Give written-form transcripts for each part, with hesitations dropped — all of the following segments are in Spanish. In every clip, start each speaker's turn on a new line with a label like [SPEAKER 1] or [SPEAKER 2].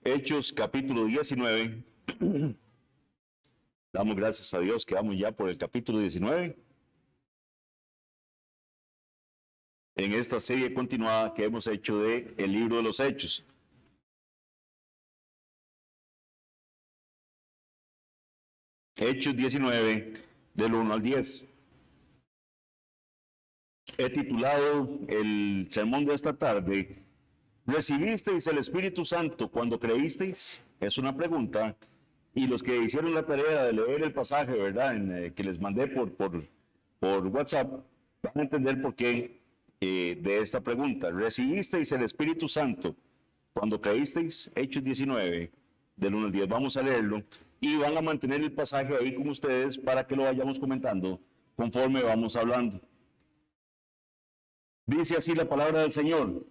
[SPEAKER 1] Hechos capítulo 19. Damos gracias a Dios que vamos ya por el capítulo 19. En esta serie continuada que hemos hecho de el libro de los Hechos. Hechos 19, del 1 al 10. He titulado el sermón de esta tarde, ¿recibisteis el Espíritu Santo cuando creísteis? Es una pregunta. Y los que hicieron la tarea de leer el pasaje, ¿verdad? Que les mandé por WhatsApp, van a entender por qué de esta pregunta. ¿Recibisteis el Espíritu Santo cuando creísteis? Hechos 19, del 1 al 10. Vamos a leerlo y van a mantener el pasaje ahí con ustedes para que lo vayamos comentando conforme vamos hablando. Dice así la palabra del Señor.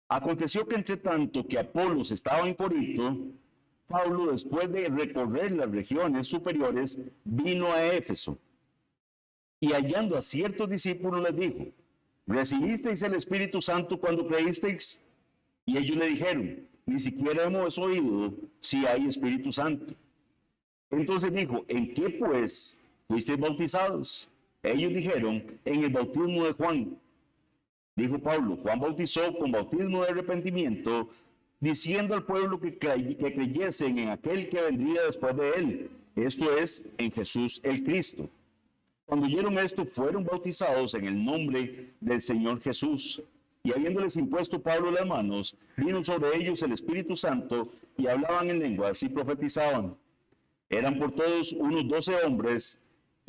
[SPEAKER 1] Aconteció que entre tanto que Apolos estaba en Corinto, Pablo, después de recorrer las regiones superiores, vino a Éfeso. Y hallando a ciertos discípulos les dijo, ¿recibisteis el Espíritu Santo cuando creísteis? Y ellos le dijeron, ni siquiera hemos oído si hay Espíritu Santo. Entonces dijo, ¿en qué pues fuisteis bautizados? Ellos dijeron, en el bautismo de Juan. Dijo Pablo, Juan bautizó con bautismo de arrepentimiento, diciendo al pueblo que creyesen en aquel que vendría después de él, esto es, en Jesús el Cristo. Cuando oyeron esto, fueron bautizados en el nombre del Señor Jesús. Y habiéndoles impuesto Pablo las manos, vino sobre ellos el Espíritu Santo, y hablaban en lenguas y profetizaban. Eran por todos unos 12 hombres,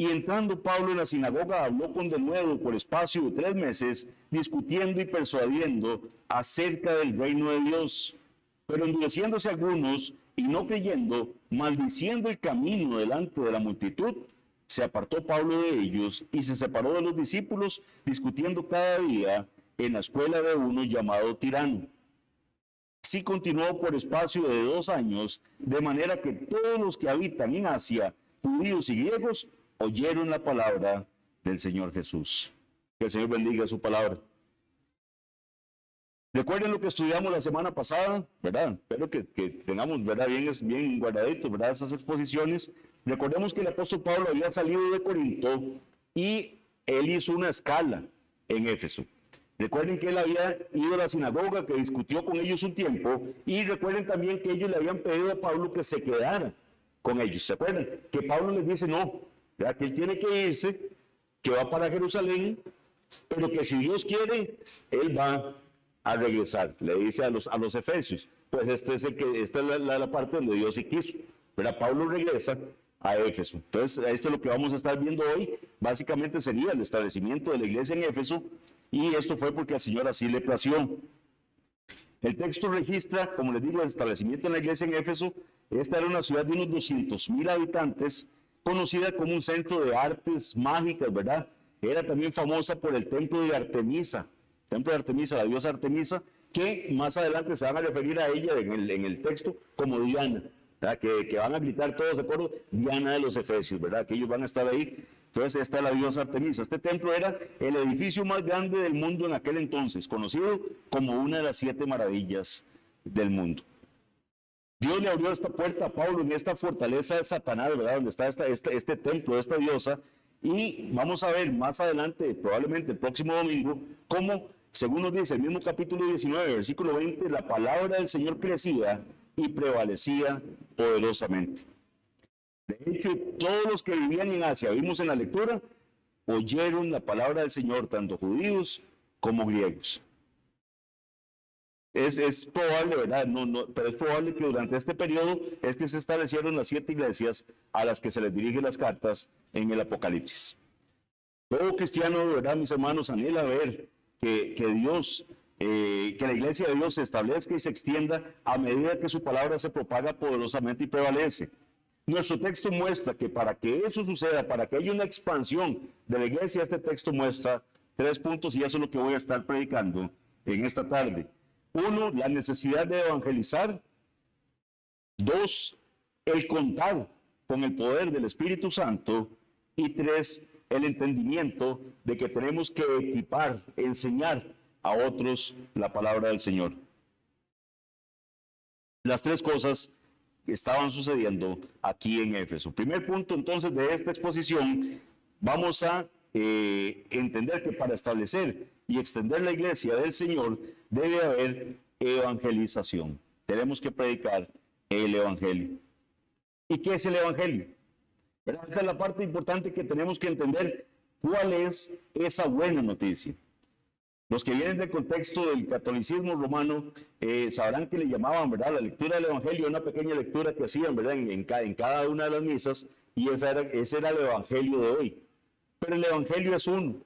[SPEAKER 1] y entrando Pablo en la sinagoga, habló con denuedo por espacio de 3 meses, discutiendo y persuadiendo acerca del reino de Dios. Pero endureciéndose algunos y no creyendo, maldiciendo el camino delante de la multitud, se apartó Pablo de ellos y se separó de los discípulos, discutiendo cada día en la escuela de uno llamado Tirano. Así continuó por espacio de 2 años, de manera que todos los que habitan en Asia, judíos y griegos, oyeron la palabra del Señor Jesús. Que el Señor bendiga su palabra. Recuerden lo que estudiamos la semana pasada, ¿verdad? Espero que tengamos, ¿verdad? Bien guardaditos, ¿verdad? Esas exposiciones. Recordemos que el apóstol Pablo había salido de Corinto y él hizo una escala en Éfeso. Recuerden que él había ido a la sinagoga, que discutió con ellos un tiempo, y recuerden también que ellos le habían pedido a Pablo que se quedara con ellos. ¿Se acuerdan? Que Pablo les dice no, ¿verdad? Que él tiene que irse, que va para Jerusalén, pero que si Dios quiere, él va a regresar. Le dice a los efesios, pues esta es la parte donde Dios sí quiso. Pero Pablo regresa a Éfeso. Entonces, esto es lo que vamos a estar viendo hoy. Básicamente sería el establecimiento de la iglesia en Éfeso, y esto fue porque al Señor así le plació. El texto registra, como les digo, el establecimiento de la iglesia en Éfeso. Esta era una ciudad de unos 200,000 habitantes, conocida como un centro de artes mágicas, ¿verdad? Era también famosa por el templo de Artemisa, la diosa Artemisa, que más adelante se van a referir a ella en el texto como Diana, ¿verdad? Que van a gritar todos de acuerdo, Diana de los Efesios, ¿verdad? Que ellos van a estar ahí. Entonces, esta es la diosa Artemisa. Este templo era el edificio más grande del mundo en aquel entonces, conocido como una de las 7 maravillas del mundo. Dios le abrió esta puerta a Pablo en esta fortaleza de Satanás, ¿verdad? Donde está este templo, esta diosa. Y vamos a ver más adelante, probablemente el próximo domingo, cómo, según nos dice el mismo capítulo 19, versículo 20, la palabra del Señor crecía y prevalecía poderosamente. De hecho, todos los que vivían en Asia, vimos en la lectura, oyeron la palabra del Señor, tanto judíos como griegos. Es probable, ¿verdad? Pero es probable que durante este periodo es que se establecieron las 7 iglesias a las que se les dirigen las cartas en el Apocalipsis. Todo cristiano, ¿verdad, mis hermanos, anhela ver que Dios, que la iglesia de Dios se establezca y se extienda a medida que su palabra se propaga poderosamente y prevalece. Nuestro texto muestra que para que eso suceda, para que haya una expansión de la iglesia, este texto muestra 3 puntos, y eso es lo que voy a estar predicando en esta tarde. 1, la necesidad de evangelizar. 2, el contar con el poder del Espíritu Santo. Y 3, el entendimiento de que tenemos que equipar, enseñar a otros la palabra del Señor. las tres cosas que estaban sucediendo aquí en Éfeso. Primer punto entonces de esta exposición, vamos a entender que para establecer y extender la iglesia del Señor debe haber evangelización. Tenemos que predicar el evangelio. ¿Y qué es el evangelio? ¿Verdad? Esa es la parte importante que tenemos que entender. ¿Cuál es esa buena noticia? Los que vienen del contexto del catolicismo romano sabrán que le llamaban, ¿verdad?, la lectura del evangelio, una pequeña lectura que hacían, ¿verdad?, en cada una de las misas, y ese era el evangelio de hoy. Pero el evangelio es uno,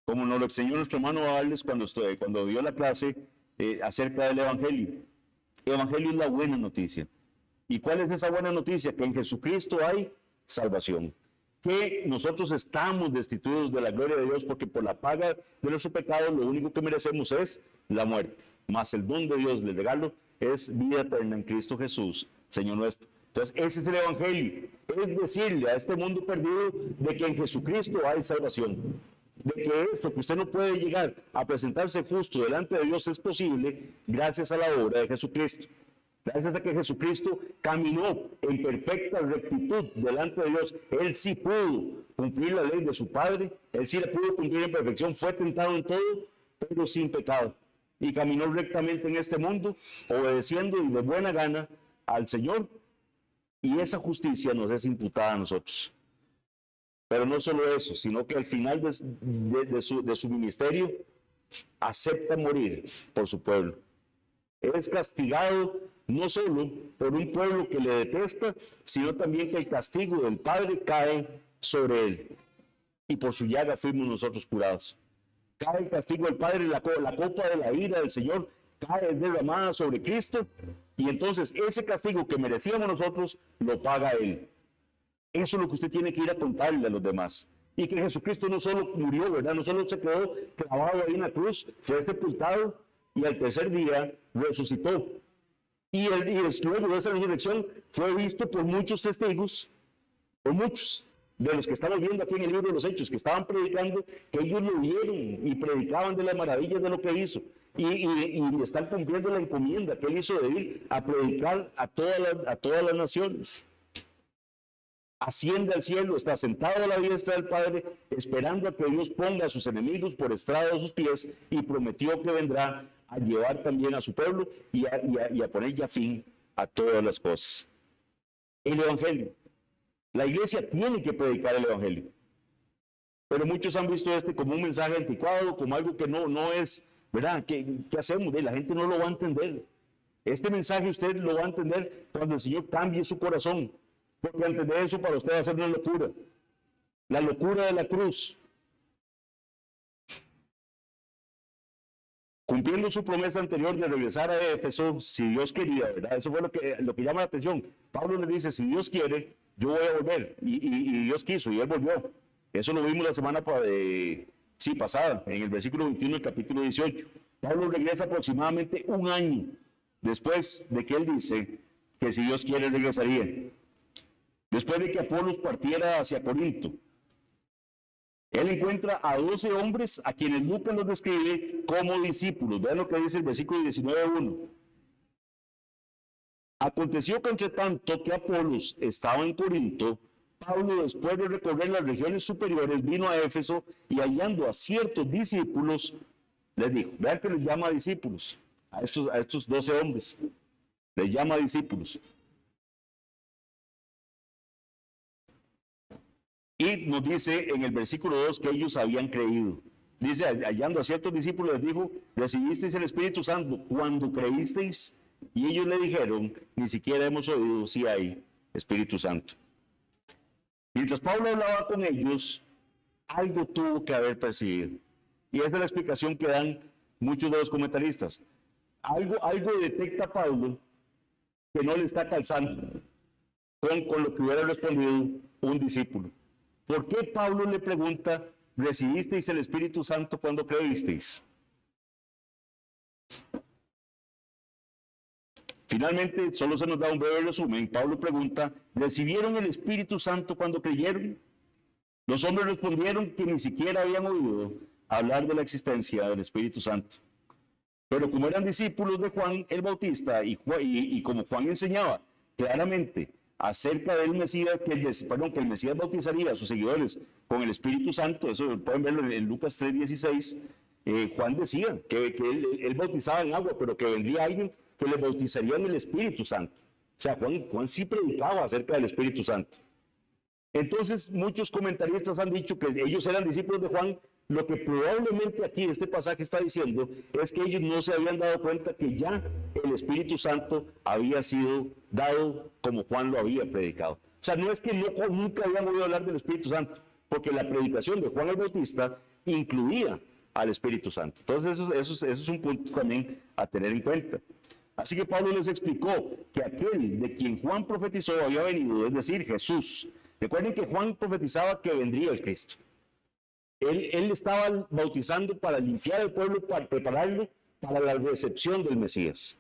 [SPEAKER 1] como nos lo enseñó nuestro hermano Alex cuando dio la clase acerca del evangelio. El evangelio es la buena noticia. ¿Y cuál es esa buena noticia? Que en Jesucristo hay salvación. Que nosotros estamos destituidos de la gloria de Dios porque por la paga de nuestro pecado lo único que merecemos es la muerte. Mas el don de Dios, el regalo, es vida eterna en Cristo Jesús, Señor nuestro. Entonces ese es el evangelio. Es decirle a este mundo perdido de que en Jesucristo hay salvación. De que eso, que usted no puede llegar a presentarse justo delante de Dios, es posible gracias a la obra de Jesucristo. Gracias a que Jesucristo caminó en perfecta rectitud delante de Dios. Él sí pudo cumplir la ley de su Padre. Él sí la pudo cumplir en perfección. Fue tentado en todo, pero sin pecado. Y caminó rectamente en este mundo, obedeciendo y de buena gana al Señor. Y esa justicia nos es imputada a nosotros. Pero no solo eso, sino que al final de su ministerio acepta morir por su pueblo. Es castigado no solo por un pueblo que le detesta, sino también que el castigo del Padre cae sobre él. Y por su llaga fuimos nosotros curados. Cae el castigo del Padre, la copa de la ira del Señor cae derramada sobre Cristo, y entonces ese castigo que merecíamos nosotros lo paga Él. Eso es lo que usted tiene que ir a contarle a los demás. Y que Jesucristo no solo murió, ¿verdad? No solo se quedó clavado ahí en la cruz, fue sepultado y al tercer día resucitó. Y luego de esa resurrección fue visto por muchos testigos, por muchos de los que estamos viendo aquí en el libro de los Hechos, que estaban predicando, que ellos lo vieron y predicaban de las maravillas de lo que hizo. Y están cumpliendo la encomienda que él hizo de ir a predicar a todas las naciones. Asciende al cielo, está sentado a la diestra del Padre, esperando a que Dios ponga a sus enemigos por estrado de sus pies, y prometió que vendrá a llevar también a su pueblo y a poner ya fin a todas las cosas. El Evangelio. La iglesia tiene que predicar el Evangelio. Pero muchos han visto como un mensaje anticuado, como algo que no es, ¿verdad? ¿Qué hacemos? La gente no lo va a entender. Este mensaje usted lo va a entender cuando el Señor cambie su corazón. Porque entender eso para usted va a ser una locura. La locura de la cruz. Cumpliendo su promesa anterior de regresar a Éfeso, si Dios quería, ¿verdad? Eso fue lo que llama la atención. Pablo le dice, si Dios quiere, yo voy a volver. Y Dios quiso, y Él volvió. Eso lo vimos la semana pasada, en el versículo 21 del capítulo 18. Pablo regresa aproximadamente un año después de que él dice que si Dios quiere, regresaría. Después de que Apolos partiera hacia Corinto. Él encuentra a 12 hombres a quienes Lucas los describe como discípulos. Vean lo que dice el versículo 19:1. Aconteció que entre tanto que Apolos estaba en Corinto, Pablo, después de recorrer las regiones superiores, vino a Éfeso y hallando a ciertos discípulos, les dijo, vean que les llama discípulos, a estos 12 hombres, les llama discípulos. Y nos dice en el versículo 2 que ellos habían creído. Dice, hallando a ciertos discípulos, les dijo, recibisteis el Espíritu Santo cuando creísteis. Y ellos le dijeron, ni siquiera hemos oído si hay Espíritu Santo. Mientras Pablo hablaba con ellos, algo tuvo que haber percibido. Y esa es la explicación que dan muchos de los comentaristas. Algo detecta Pablo que no le está calzando con lo que hubiera respondido un discípulo. ¿Por qué Pablo le pregunta, ¿recibisteis el Espíritu Santo cuando creísteis? Finalmente, solo se nos da un breve resumen. Pablo pregunta, ¿recibieron el Espíritu Santo cuando creyeron? Los hombres respondieron que ni siquiera habían oído hablar de la existencia del Espíritu Santo. Pero como eran discípulos de Juan el Bautista y como Juan enseñaba claramente acerca del Mesías, que el Mesías bautizaría a sus seguidores con el Espíritu Santo, eso pueden verlo en Lucas 3:16, Juan decía que él bautizaba en agua, pero que vendría alguien que le bautizaría en el Espíritu Santo. O sea, Juan sí predicaba acerca del Espíritu Santo. Entonces, muchos comentaristas han dicho que ellos eran discípulos de Juan. Lo que probablemente aquí este pasaje está diciendo es que ellos no se habían dado cuenta que ya el Espíritu Santo había sido dado como Juan lo había predicado. O sea, no es que nunca habían oído hablar del Espíritu Santo, porque la predicación de Juan el Bautista incluía al Espíritu Santo. Entonces, eso es un punto también a tener en cuenta. Así que Pablo les explicó que aquel de quien Juan profetizó había venido, es decir, Jesús. Recuerden que Juan profetizaba que vendría el Cristo. Él estaba bautizando para limpiar al pueblo, para prepararlo para la recepción del Mesías.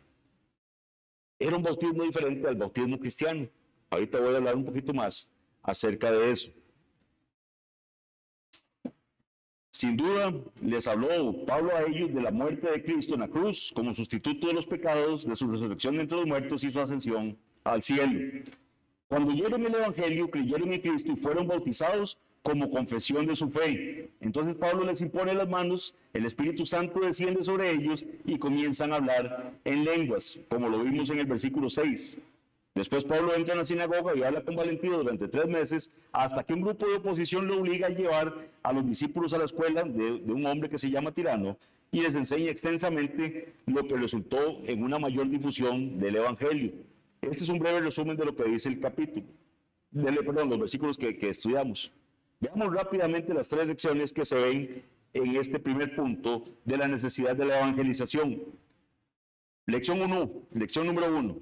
[SPEAKER 1] Era un bautismo diferente al bautismo cristiano. Ahorita voy a hablar un poquito más acerca de eso. Sin duda, les habló Pablo a ellos de la muerte de Cristo en la cruz como sustituto de los pecados, de su resurrección entre los muertos y su ascensión al cielo. Cuando oyeron el Evangelio, creyeron en Cristo y fueron bautizados como confesión de su fe. Entonces Pablo les impone las manos, el Espíritu Santo desciende sobre ellos y comienzan a hablar en lenguas, como lo vimos en el versículo 6. Después Pablo entra en la sinagoga y habla con valentía durante 3 meses, hasta que un grupo de oposición lo obliga a llevar a los discípulos a la escuela de un hombre que se llama Tirano y les enseña extensamente, lo que resultó en una mayor difusión del Evangelio. Este es un breve resumen de lo que dice el capítulo, los versículos que estudiamos. Veamos rápidamente las 3 lecciones que se ven en este primer punto de la necesidad de la evangelización. Lección número 1.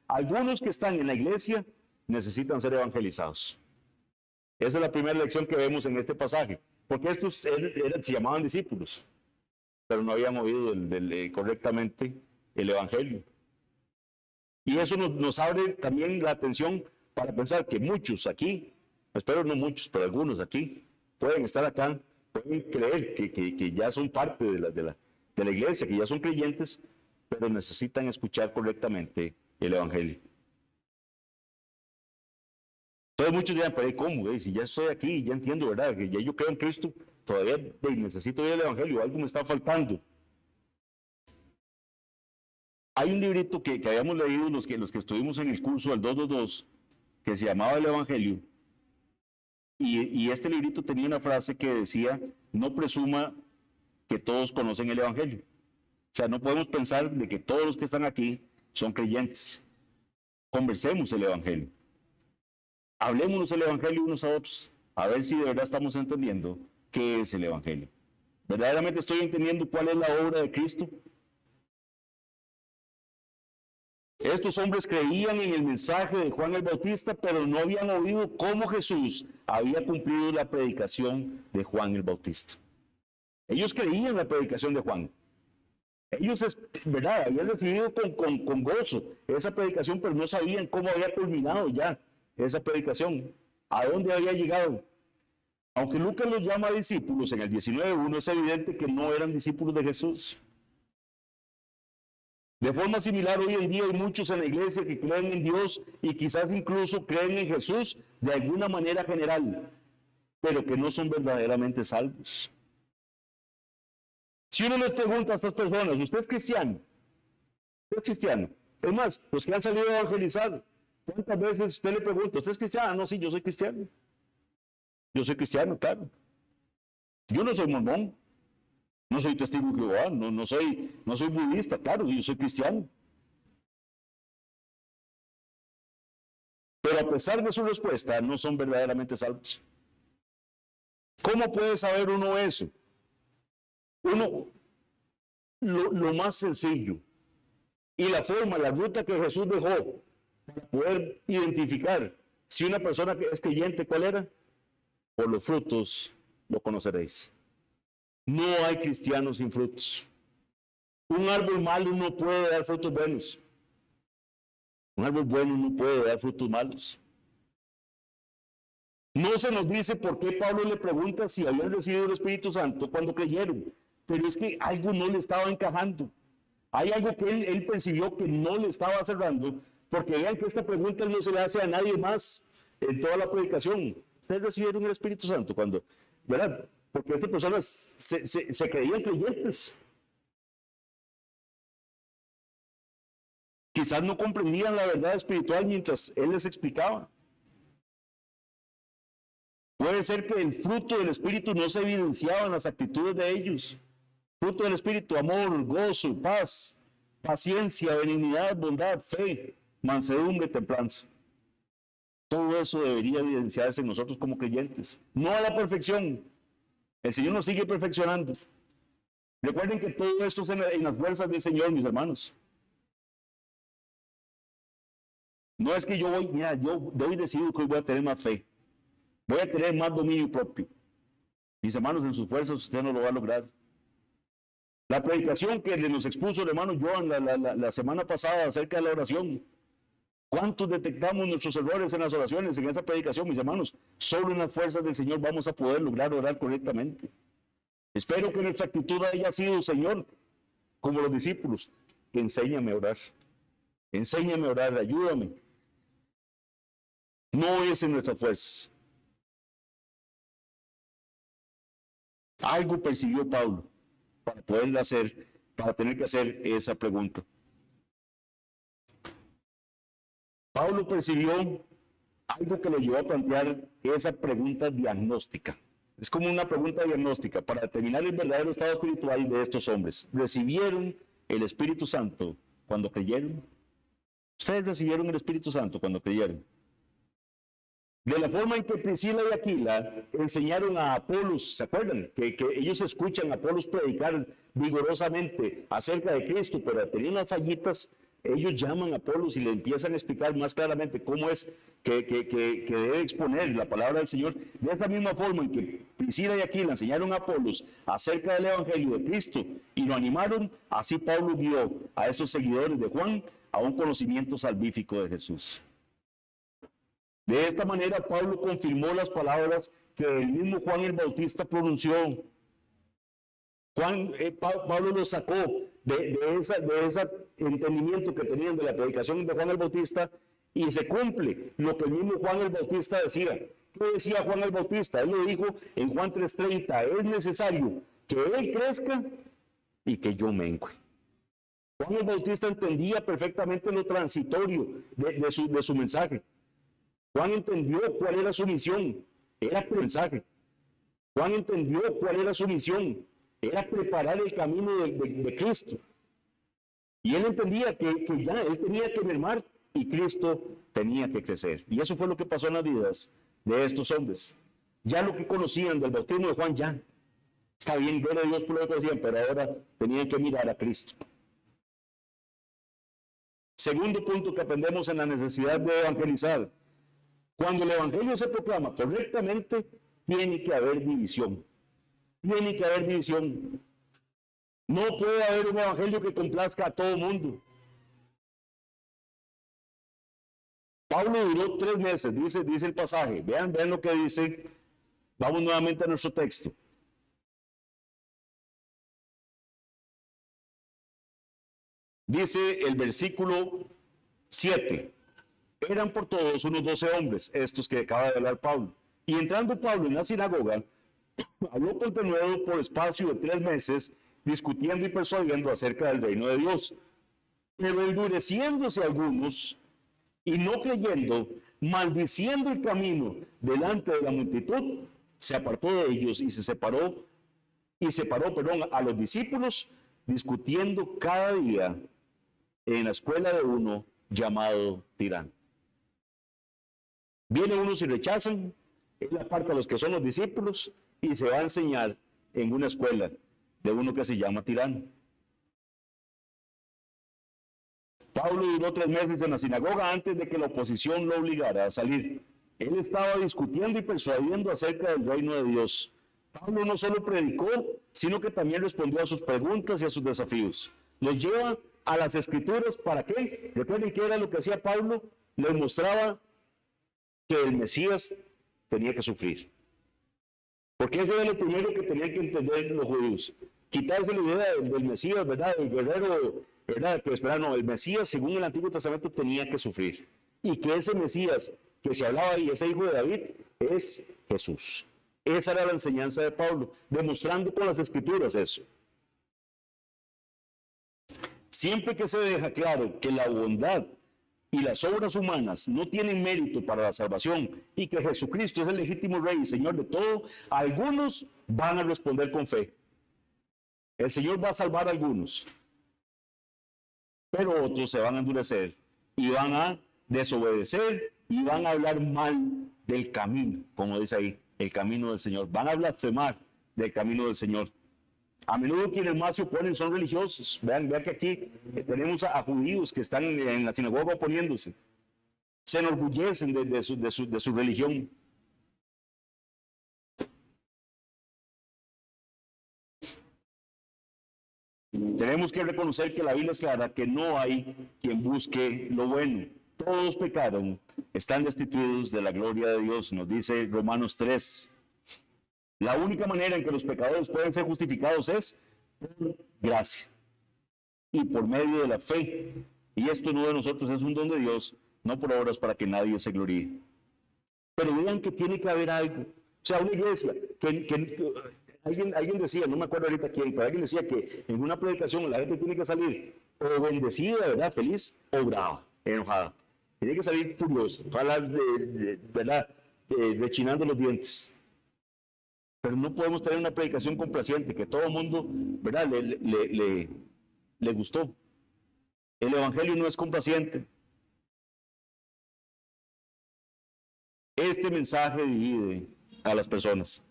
[SPEAKER 1] Algunos que están en la iglesia necesitan ser evangelizados. Esa es la primera lección que vemos en este pasaje, porque estos se llamaban discípulos, pero no habían oído correctamente el evangelio. Y eso nos abre también la atención para pensar que muchos aquí, espero no muchos, pero algunos aquí, pueden estar acá, pueden creer que ya son parte de la iglesia, que ya son creyentes, pero necesitan escuchar correctamente el evangelio. Entonces muchos dirán, pero ¿cómo? Si ya estoy aquí, ya entiendo, ¿verdad? Que ya yo creo en Cristo, todavía necesito oír el evangelio, algo me está faltando. Hay un librito que habíamos leído los que estuvimos en el curso del 222, que se llamaba El Evangelio, y este librito tenía una frase que decía, no presuma que todos conocen el evangelio. O sea, no podemos pensar de que todos los que están aquí son creyentes. Conversemos el evangelio. Hablémonos el evangelio unos a otros, a ver si de verdad estamos entendiendo qué es el evangelio. ¿Verdaderamente estoy entendiendo cuál es la obra de Cristo? Estos hombres creían en el mensaje de Juan el Bautista, pero no habían oído cómo Jesús había cumplido la predicación de Juan el Bautista. Ellos creían en la predicación de Juan. Ellos, ¿verdad?, habían recibido con gozo esa predicación, pero no sabían cómo había culminado ya esa predicación, a dónde había llegado. Aunque Lucas los llama discípulos en el 19:1, es evidente que no eran discípulos de Jesús. De forma similar, hoy en día hay muchos en la iglesia que creen en Dios y quizás incluso creen en Jesús de alguna manera general, pero que no son verdaderamente salvos. Si uno les pregunta a estas personas, ¿usted es cristiano? ¿Usted es cristiano? Es más, los que han salido a evangelizar, ¿cuántas veces usted le pregunta, ¿usted es cristiano? No, sí, yo soy cristiano. Yo soy cristiano, claro. Yo no soy mormón. No soy testigo de Jehová, no soy budista, claro, yo soy cristiano. Pero a pesar de su respuesta, no son verdaderamente salvos. ¿Cómo puede saber uno eso? Lo más sencillo y la forma, la ruta que Jesús dejó para poder identificar si una persona es creyente, ¿cuál era? Por los frutos lo conoceréis. No hay cristianos sin frutos. Un árbol malo no puede dar frutos buenos. Un árbol bueno no puede dar frutos malos. No se nos dice por qué Pablo le pregunta si habían recibido el Espíritu Santo cuando creyeron, pero es que algo no le estaba encajando. Hay algo que él percibió que no le estaba cerrando, porque vean que esta pregunta no se le hace a nadie más en toda la predicación. ¿Ustedes recibieron el Espíritu Santo cuando, verdad? Porque estas personas se creían creyentes. Quizás no comprendían la verdad espiritual mientras él les explicaba. Puede ser que el fruto del Espíritu no se evidenciaba en las actitudes de ellos. Fruto del Espíritu: amor, gozo, paz, paciencia, benignidad, bondad, fe, mansedumbre, templanza. Todo eso debería evidenciarse en nosotros como creyentes. No a la perfección. El Señor nos sigue perfeccionando. Recuerden que todo esto es en las fuerzas del Señor, mis hermanos. No es que yo hoy decido que hoy voy a tener más fe. Voy a tener más dominio propio. Mis hermanos, en sus fuerzas usted no lo va a lograr. La predicación que nos expuso el hermano Joan la semana pasada acerca de la oración. ¿Cuántos detectamos nuestros errores en las oraciones, en esa predicación, mis hermanos? Solo en las fuerzas del Señor vamos a poder lograr orar correctamente. Espero que nuestra actitud haya sido: Señor, como los discípulos, enséñame a orar. Enséñame a orar, ayúdame. No es en nuestras fuerzas. Algo percibió Pablo para tener que hacer esa pregunta. Pablo percibió algo que lo llevó a plantear esa pregunta diagnóstica. Es como una pregunta diagnóstica para determinar el verdadero estado espiritual de estos hombres. ¿Recibieron el Espíritu Santo cuando creyeron? ¿Ustedes recibieron el Espíritu Santo cuando creyeron? De la forma en que Priscila y Aquila enseñaron a Apolos, ¿se acuerdan? Que ellos escuchan a Apolos predicar vigorosamente acerca de Cristo, pero tenían las fallitas. Ellos llaman a Apolos y le empiezan a explicar más claramente cómo es que debe exponer la palabra del Señor. De esa misma forma en que Priscila y Aquila enseñaron a Apolos acerca del Evangelio de Cristo y lo animaron, así Pablo guió a esos seguidores de Juan a un conocimiento salvífico de Jesús. De esta manera, Pablo confirmó las palabras que el mismo Juan el Bautista pronunció. Pablo lo sacó de ese entendimiento que tenían de la predicación de Juan el Bautista, y se cumple lo que el mismo Juan el Bautista decía. ¿Qué decía Juan el Bautista? Él lo dijo en Juan 3:30: es necesario que él crezca y que yo mengue. Juan el Bautista entendía perfectamente lo transitorio de su mensaje. Juan entendió cuál era su misión, era mensaje. Juan entendió cuál era su misión, era preparar el camino de Cristo. Y él entendía que ya él tenía que mermar y Cristo tenía que crecer. Y eso fue lo que pasó en las vidas de estos hombres. Ya lo que conocían del bautismo de Juan, ya está bien, gloria a Dios por lo que conocían, pero ahora tenían que mirar a Cristo. Segundo punto que aprendemos en la necesidad de evangelizar: cuando el evangelio se proclama correctamente, tiene que haber división. Tiene que haber división. No puede haber un evangelio que complazca a todo el mundo. Pablo duró 3 meses, dice el pasaje. Vean lo que dice. Vamos nuevamente a nuestro texto. Dice el versículo 7. Eran por todos unos 12 hombres, estos que acaba de hablar Pablo. Y entrando Pablo en la sinagoga, habló con denuedo por espacio de 3 meses, discutiendo y persuadiendo acerca del reino de Dios. Pero endureciéndose algunos y no creyendo, maldiciendo el camino delante de la multitud, se apartó de ellos y separó a los discípulos, discutiendo cada día en la escuela de uno llamado Tirano. Vienen unos y rechazan, él aparta a los que son los discípulos y se va a enseñar en una escuela de uno que se llama Tirano. Pablo duró 3 meses en la sinagoga antes de que la oposición lo obligara a salir. Él estaba discutiendo y persuadiendo acerca del reino de Dios. Pablo no solo predicó, sino que también respondió a sus preguntas y a sus desafíos. Nos lleva a las Escrituras. ¿Para qué? Recuerden que era lo que hacía Pablo. Les mostraba que el Mesías tenía que sufrir. Porque eso era lo primero que tenían que entender los judíos. Quitarse la idea del Mesías, ¿verdad? El guerrero ¿verdad? Que esperar, no, el Mesías, según el Antiguo Testamento, tenía que sufrir. Y que ese Mesías que se hablaba ahí, ese hijo de David, es Jesús. Esa era la enseñanza de Pablo, demostrando con las Escrituras eso. Siempre que se deja claro que la bondad y las obras humanas no tienen mérito para la salvación y que Jesucristo es el legítimo Rey y Señor de todo, algunos van a responder con fe. El Señor va a salvar a algunos, pero otros se van a endurecer y van a desobedecer y van a hablar mal del camino, como dice ahí, el camino del Señor. Van a blasfemar del camino del Señor. A menudo quienes más se oponen son religiosos. Vean que aquí tenemos a judíos que están en la sinagoga oponiéndose. Se enorgullecen de su religión. Tenemos que reconocer que la Biblia es clara, que no hay quien busque lo bueno. Todos pecaron, están destituidos de la gloria de Dios, nos dice Romanos 3. La única manera en que los pecadores pueden ser justificados es por gracia y por medio de la fe. Y esto no de nosotros, es un don de Dios, no por obras para que nadie se gloríe. Pero vean que tiene que haber algo. O sea, una iglesia, alguien decía, no me acuerdo ahorita quién, pero alguien decía que en una predicación la gente tiene que salir o bendecida, ¿verdad? Feliz, o brava, enojada. Tiene que salir furiosa, ¿verdad? Rechinando los dientes. Pero no podemos tener una predicación complaciente, que todo el mundo, ¿verdad? Le gustó. El evangelio no es complaciente. Este mensaje divide a las personas.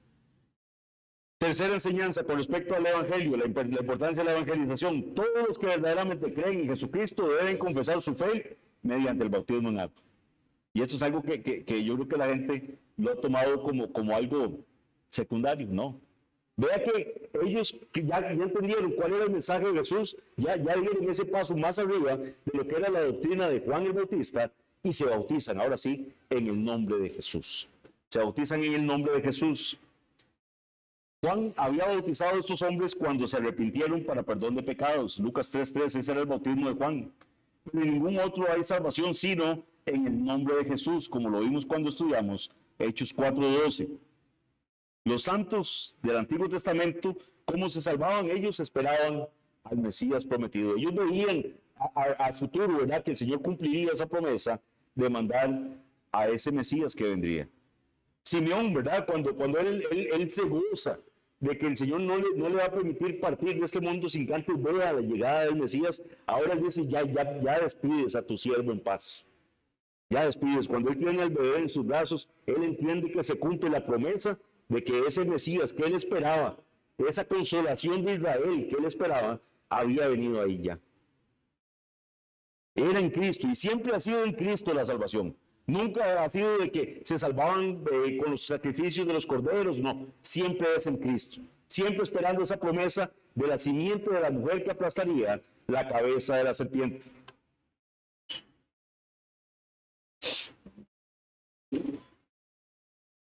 [SPEAKER 1] Tercera enseñanza con respecto al evangelio, la importancia de la evangelización. Todos los que verdaderamente creen en Jesucristo deben confesar su fe mediante el bautismo en agua. Y esto es algo que yo creo que la gente lo ha tomado como algo secundario, no. Vea que ellos que ya entendieron cuál era el mensaje de Jesús, ya dieron ese paso más arriba de lo que era la doctrina de Juan el Bautista y se bautizan, ahora sí, en el nombre de Jesús. Se bautizan en el nombre de Jesús. Juan había bautizado a estos hombres cuando se arrepintieron para perdón de pecados. Lucas 3:3, ese era el bautismo de Juan. Pero en ningún otro hay salvación sino en el nombre de Jesús, como lo vimos cuando estudiamos Hechos 4:12. Los santos del Antiguo Testamento, ¿cómo se salvaban? Ellos esperaban al Mesías prometido. Ellos veían al futuro, ¿verdad? Que el Señor cumpliría esa promesa de mandar a ese Mesías que vendría. Simeón, ¿verdad? Cuando él se goza de que el Señor no le va a permitir partir de este mundo sin que antes vea la llegada del Mesías, ahora él dice, ya despides a tu siervo en paz. Ya despides. Cuando él tiene al bebé en sus brazos, él entiende que se cumple la promesa de que ese Mesías que él esperaba, esa consolación de Israel que él esperaba, había venido ahí ya. Era en Cristo y siempre ha sido en Cristo la salvación. Nunca ha sido de que se salvaban con los sacrificios de los corderos, no. Siempre es en Cristo. Siempre esperando esa promesa de la simiente de la mujer que aplastaría la cabeza de la serpiente.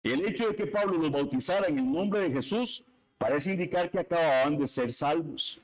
[SPEAKER 1] El hecho de que Pablo los bautizara en el nombre de Jesús parece indicar que acababan de ser salvos.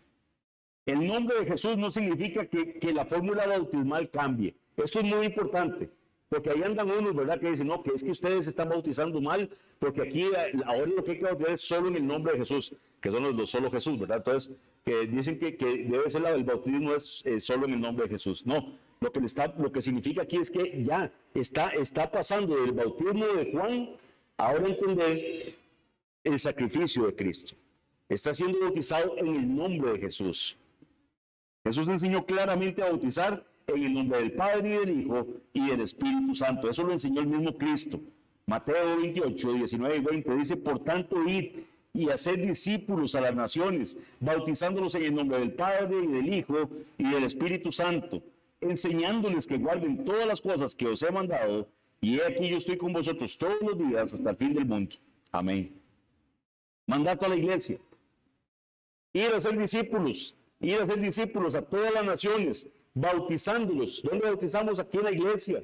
[SPEAKER 1] El nombre de Jesús no significa que la fórmula bautismal cambie. Esto es muy importante, porque ahí andan unos, ¿verdad?, que dicen, no, que es que ustedes están bautizando mal, porque aquí ahora lo que hay que bautizar es solo en el nombre de Jesús, que son los solo Jesús, ¿verdad? Entonces, que dicen que debe ser el bautismo es solo en el nombre de Jesús. No, lo que significa aquí es que ya está pasando del bautismo de Juan, ahora entender el sacrificio de Cristo. Está siendo bautizado en el nombre de Jesús. Jesús enseñó claramente a bautizar en el nombre del Padre y del Hijo y del Espíritu Santo. Eso lo enseñó el mismo Cristo. Mateo 28, 19 y 20 dice, por tanto, id y haced discípulos a las naciones, bautizándolos en el nombre del Padre y del Hijo y del Espíritu Santo, enseñándoles que guarden todas las cosas que os he mandado, y he aquí yo estoy con vosotros todos los días hasta el fin del mundo. Amén. Mandato a la iglesia. Ir a ser discípulos a todas las naciones, bautizándolos. ¿Dónde bautizamos? Aquí en la iglesia.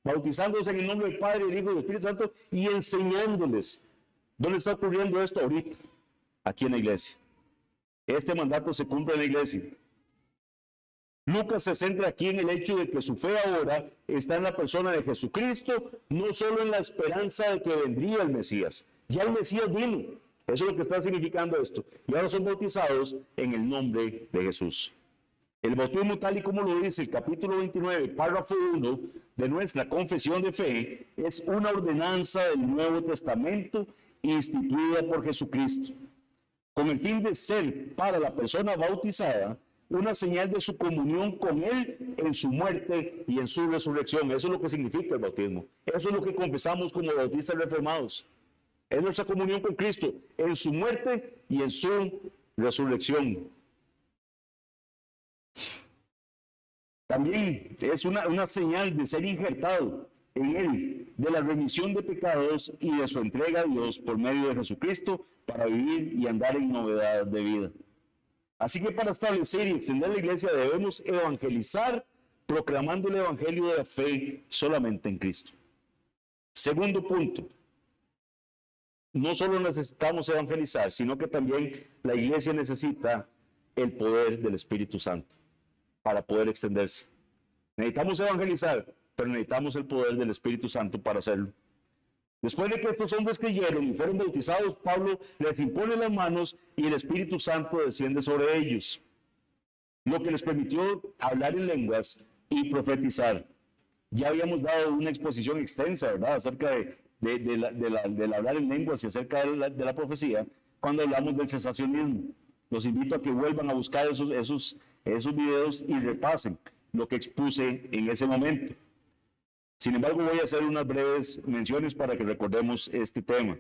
[SPEAKER 1] Bautizándolos en el nombre del Padre, del Hijo y del Espíritu Santo y enseñándoles. ¿Dónde está ocurriendo esto ahorita? Aquí en la iglesia. Este mandato se cumple en la iglesia. Lucas se centra aquí en el hecho de que su fe ahora está en la persona de Jesucristo, no solo en la esperanza de que vendría el Mesías. Ya el Mesías vino. Eso es lo que está significando esto. Y ahora son bautizados en el nombre de Jesús. El bautismo, tal y como lo dice el capítulo 29, párrafo 1 de nuestra confesión de fe, es una ordenanza del Nuevo Testamento instituida por Jesucristo, con el fin de ser para la persona bautizada una señal de su comunión con Él en su muerte y en su resurrección. Eso es lo que significa el bautismo. Eso es lo que confesamos como bautistas reformados. Es nuestra comunión con Cristo en su muerte y en su resurrección. También es una señal de ser injertado en Él, de la remisión de pecados y de su entrega a Dios por medio de Jesucristo para vivir y andar en novedad de vida. Así que para establecer y extender la iglesia debemos evangelizar, proclamando el evangelio de la fe solamente en Cristo. Segundo punto, no solo necesitamos evangelizar, sino que también la iglesia necesita el poder del Espíritu Santo para poder extenderse. Necesitamos evangelizar, pero necesitamos el poder del Espíritu Santo para hacerlo. Después de que estos hombres creyeron y fueron bautizados, Pablo les impone las manos y el Espíritu Santo desciende sobre ellos, lo que les permitió hablar en lenguas y profetizar. Ya habíamos dado una exposición extensa, ¿verdad?, acerca del hablar en lenguas y acerca de la profecía, cuando hablamos del cesacionismo. Los invito a que vuelvan a buscar esos videos y repasen lo que expuse en ese momento. Sin embargo, voy a hacer unas breves menciones para que recordemos este tema.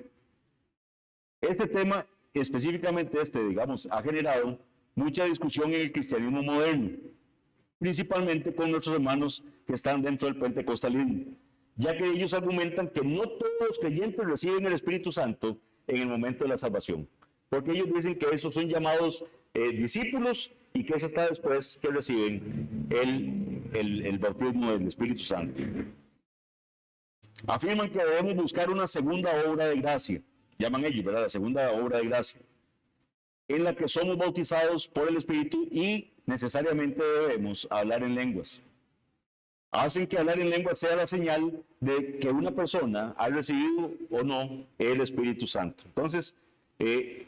[SPEAKER 1] Este tema, específicamente digamos, ha generado mucha discusión en el cristianismo moderno, principalmente con nuestros hermanos que están dentro del pentecostalismo, ya que ellos argumentan que no todos los creyentes reciben el Espíritu Santo en el momento de la salvación, porque ellos dicen que esos son llamados discípulos y que es hasta después que reciben el bautismo del Espíritu Santo. Afirman que debemos buscar una segunda obra de gracia, llaman ellos, ¿verdad?, la segunda obra de gracia, en la que somos bautizados por el Espíritu y necesariamente debemos hablar en lenguas. Hacen que hablar en lenguas sea la señal de que una persona ha recibido o no el Espíritu Santo. Entonces,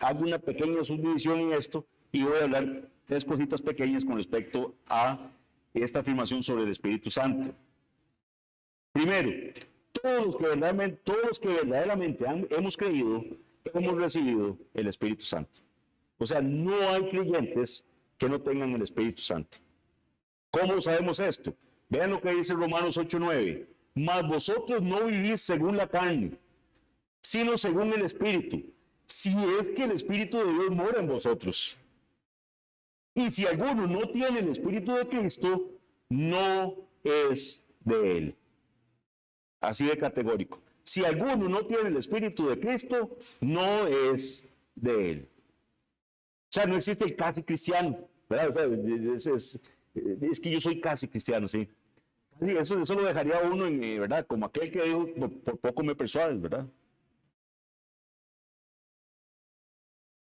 [SPEAKER 1] hago una pequeña subdivisión en esto y voy a hablar tres cositas pequeñas con respecto a esta afirmación sobre el Espíritu Santo. Primero, todos los que verdaderamente hemos creído, hemos recibido el Espíritu Santo. O sea, no hay creyentes que no tengan el Espíritu Santo. ¿Cómo sabemos esto? Vean lo que dice Romanos 8:9. Mas vosotros no vivís según la carne, sino según el Espíritu, si es que el Espíritu de Dios mora en vosotros. Y si alguno no tiene el Espíritu de Cristo, no es de Él. Así de categórico. Si alguno no tiene el Espíritu de Cristo, no es de Él. O sea, no existe el casi cristiano, ¿verdad? O sea, es que yo soy casi cristiano, sí. Eso lo dejaría uno, ¿verdad? Como aquel que dijo, por poco me persuades, ¿verdad?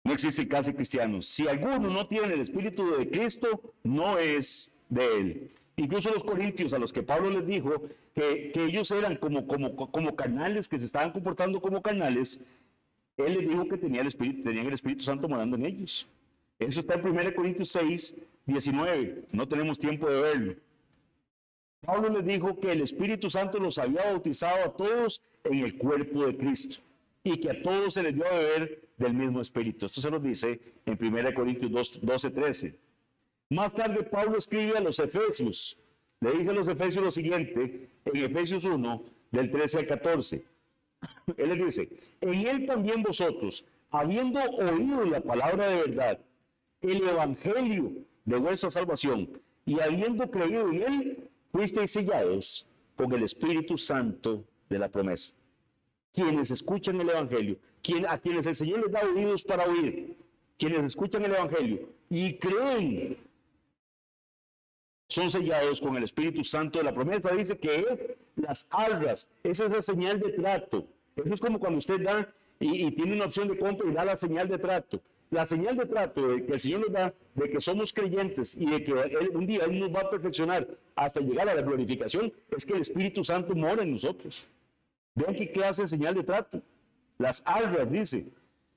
[SPEAKER 1] No existe el casi cristiano. Si alguno no tiene el Espíritu de Cristo, no es de Él. Incluso los corintios, a los que Pablo les dijo que ellos eran como carnales, que se estaban comportando como carnales, él les dijo que tenían el Espíritu Santo morando en ellos. Eso está en 1 Corintios 6, 19. No tenemos tiempo de verlo. Pablo les dijo que el Espíritu Santo los había bautizado a todos en el cuerpo de Cristo y que a todos se les dio a beber del mismo Espíritu. Esto se lo dice en 1 Corintios 12, 13. Más tarde Pablo escribe a los Efesios. Le dice a los Efesios lo siguiente, en Efesios 1, del 13 al 14. Él les dice, en Él también vosotros, habiendo oído la palabra de verdad, el evangelio de vuestra salvación, y habiendo creído en Él, fuisteis sellados con el Espíritu Santo de la promesa. Quienes escuchan el evangelio, a quienes el Señor les da oídos para oír, quienes escuchan el evangelio y creen, son sellados con el Espíritu Santo de la promesa. Dice que es las arras, esa es la señal de trato. Eso es como cuando usted da y tiene una opción de compra y da la señal de trato. la señal de trato que el Señor nos da de que somos creyentes y de que un día Él nos va a perfeccionar hasta llegar a la glorificación es que el Espíritu Santo mora en nosotros. Vean qué clase de señal de trato. Las arras, dice,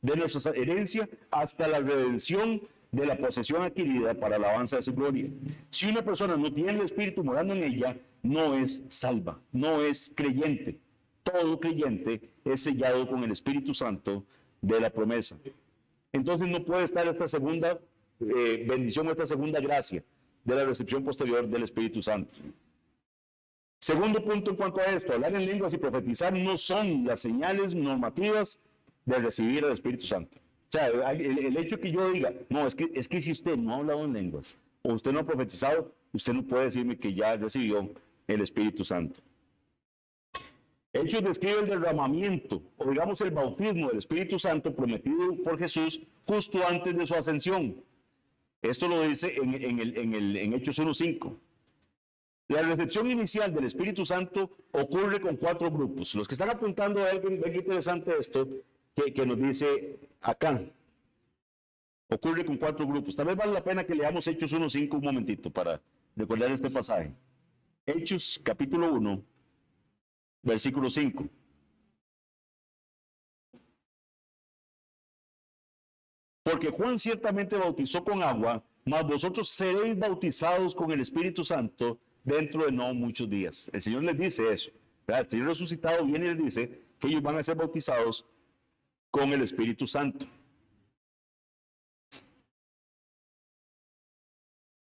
[SPEAKER 1] de nuestra herencia hasta la redención de la posesión adquirida para la alabanza de su gloria. Si una persona no tiene el Espíritu morando en ella, no es salva, no es creyente. Todo creyente es sellado con el Espíritu Santo de la promesa. Entonces no puede estar esta segunda bendición, esta segunda gracia de la recepción posterior del Espíritu Santo. Segundo punto en cuanto a esto, hablar en lenguas y profetizar no son las señales normativas de recibir al Espíritu Santo. O sea, el hecho que yo diga, no, es que si usted no ha hablado en lenguas o usted no ha profetizado, usted no puede decirme que ya recibió el Espíritu Santo. Hechos describe el derramamiento, o digamos el bautismo del Espíritu Santo prometido por Jesús justo antes de su ascensión. Esto lo dice en Hechos 1:5. La recepción inicial del Espíritu Santo ocurre con 4 grupos. Los que están apuntando a alguien, ven qué interesante esto que nos dice acá. Ocurre con 4 grupos. Tal vez vale la pena que leamos Hechos 1:5 un momentito para recordar este pasaje. Hechos capítulo 1, versículo 5. Porque Juan ciertamente bautizó con agua, mas vosotros seréis bautizados con el Espíritu Santo dentro de no muchos días. El Señor les dice eso. ¿Verdad? El Señor resucitado viene y les dice que ellos van a ser bautizados con el Espíritu Santo.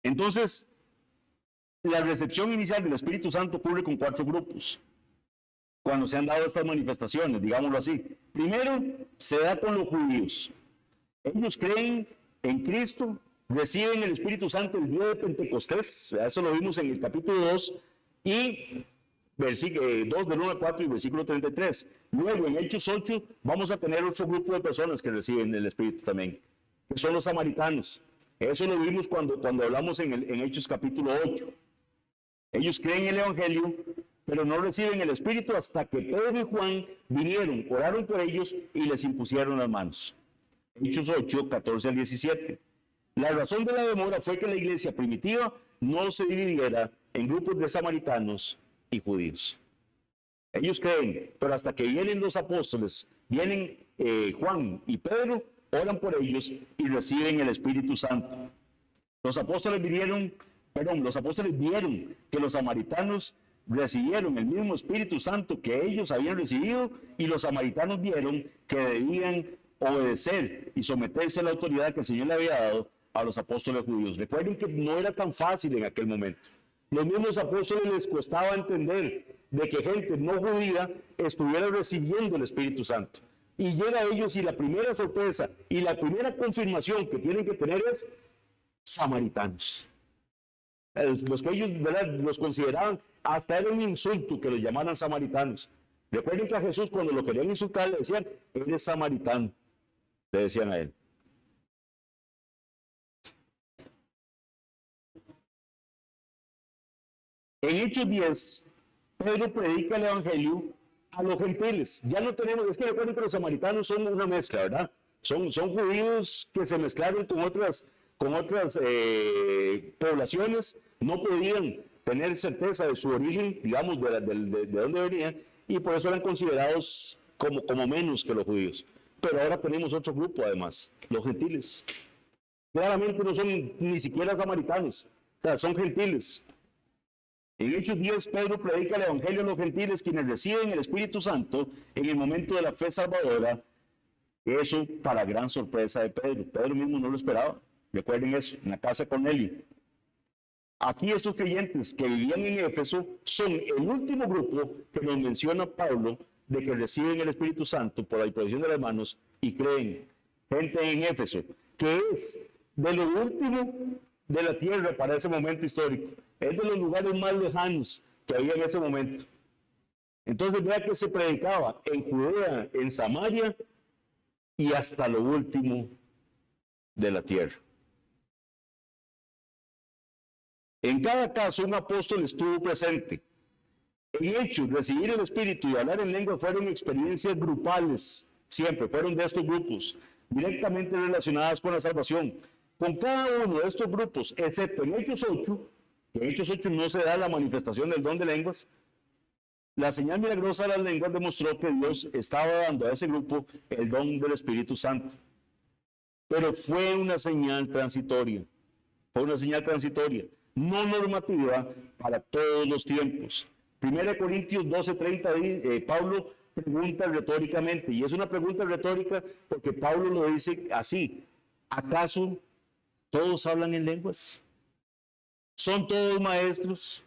[SPEAKER 1] Entonces, la recepción inicial del Espíritu Santo ocurre con 4 grupos. Cuando se han dado estas manifestaciones, digámoslo así. Primero, se da con los judíos. Ellos creen en Cristo, reciben el Espíritu Santo el día de Pentecostés, eso lo vimos en el capítulo 2, y versículo 2 del 1 al 4 y versículo 33. Luego en Hechos 8 vamos a tener otro grupo de personas que reciben el Espíritu también, que son los samaritanos. Eso lo vimos cuando hablamos en Hechos capítulo 8. Ellos creen en el Evangelio, pero no reciben el Espíritu hasta que Pedro y Juan vinieron, oraron por ellos y les impusieron las manos. Hechos 8, 14 al 17. La razón de la demora fue que la iglesia primitiva no se dividiera en grupos de samaritanos y judíos. Ellos creen, pero hasta que vienen los apóstoles, vienen Juan y Pedro, oran por ellos y reciben el Espíritu Santo. Los apóstoles vieron que los samaritanos recibieron el mismo Espíritu Santo que ellos habían recibido, y los samaritanos vieron que debían obedecer y someterse a la autoridad que el Señor le había dado a los apóstoles judíos. Recuerden que no era tan fácil en aquel momento. Los mismos apóstoles les costaba entender de que gente no judía estuviera recibiendo el Espíritu Santo. Y llega a ellos y la primera sorpresa y la primera confirmación que tienen que tener es samaritanos. Los que ellos, ¿verdad?, los consideraban, hasta era un insulto que los llamaran samaritanos. Recuerden que a Jesús, cuando lo querían insultar, le decían, eres samaritano, le decían a él. En Hechos 10, Pedro predica el Evangelio a los gentiles. Ya no tenemos, es que recuerden que los samaritanos son una mezcla, ¿verdad? Son judíos que se mezclaron con otras poblaciones, no podían tener certeza de su origen, digamos, de dónde venían, y por eso eran considerados como menos que los judíos. Pero ahora tenemos otro grupo además, los gentiles. Claramente no son ni siquiera samaritanos, o sea, son gentiles. En Hechos 10, Pedro predica el Evangelio a los gentiles, quienes reciben el Espíritu Santo en el momento de la fe salvadora. Eso para gran sorpresa de Pedro. Pedro mismo no lo esperaba. Recuerden eso, en la casa de Cornelio. Aquí estos creyentes que vivían en Éfeso son el último grupo que nos menciona Pablo de que reciben el Espíritu Santo por la imposición de las manos y creen. Gente en Éfeso, que es de lo último de la tierra para ese momento histórico. Es de los lugares más lejanos que había en ese momento. Entonces vea que se predicaba en Judea, en Samaria y hasta lo último de la tierra. En cada caso un apóstol estuvo presente. En Hechos, recibir el Espíritu y hablar en lengua fueron experiencias grupales, siempre fueron de estos grupos. directamente relacionadas con la salvación. Con cada uno de estos grupos, excepto en Hechos 8, que en Hechos 8 no se da la manifestación del don de lenguas, la señal milagrosa de las lenguas demostró que Dios estaba dando a ese grupo el don del Espíritu Santo. Pero fue una señal transitoria, no normativa para todos los tiempos. 1 Corintios 12:30, Pablo pregunta retóricamente, y es una pregunta retórica porque Pablo lo dice así: ¿acaso todos hablan en lenguas? ¿Son todos maestros?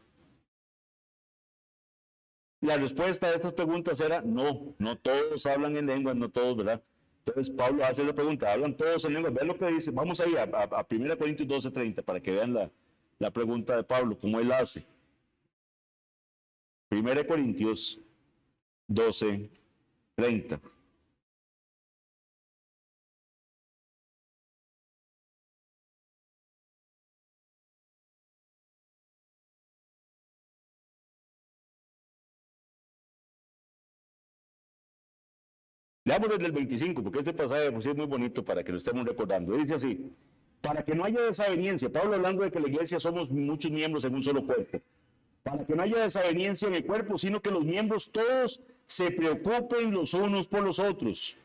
[SPEAKER 1] La respuesta a estas preguntas era no, no todos hablan en lenguas, no todos, ¿verdad? Entonces Pablo hace la pregunta, ¿hablan todos en lenguas? Vean lo que dice, vamos ahí a 1 Corintios 12:30 para que vean la pregunta de Pablo, cómo él la hace. 1 Corintios 12:30. Leamos desde el 25, porque este pasaje pues, es muy bonito para que lo estemos recordando. Dice así: para que no haya desaveniencia, Pablo hablando de que la iglesia somos muchos miembros en un solo cuerpo, para que no haya desaveniencia en el cuerpo, sino que los miembros todos se preocupen los unos por los otros.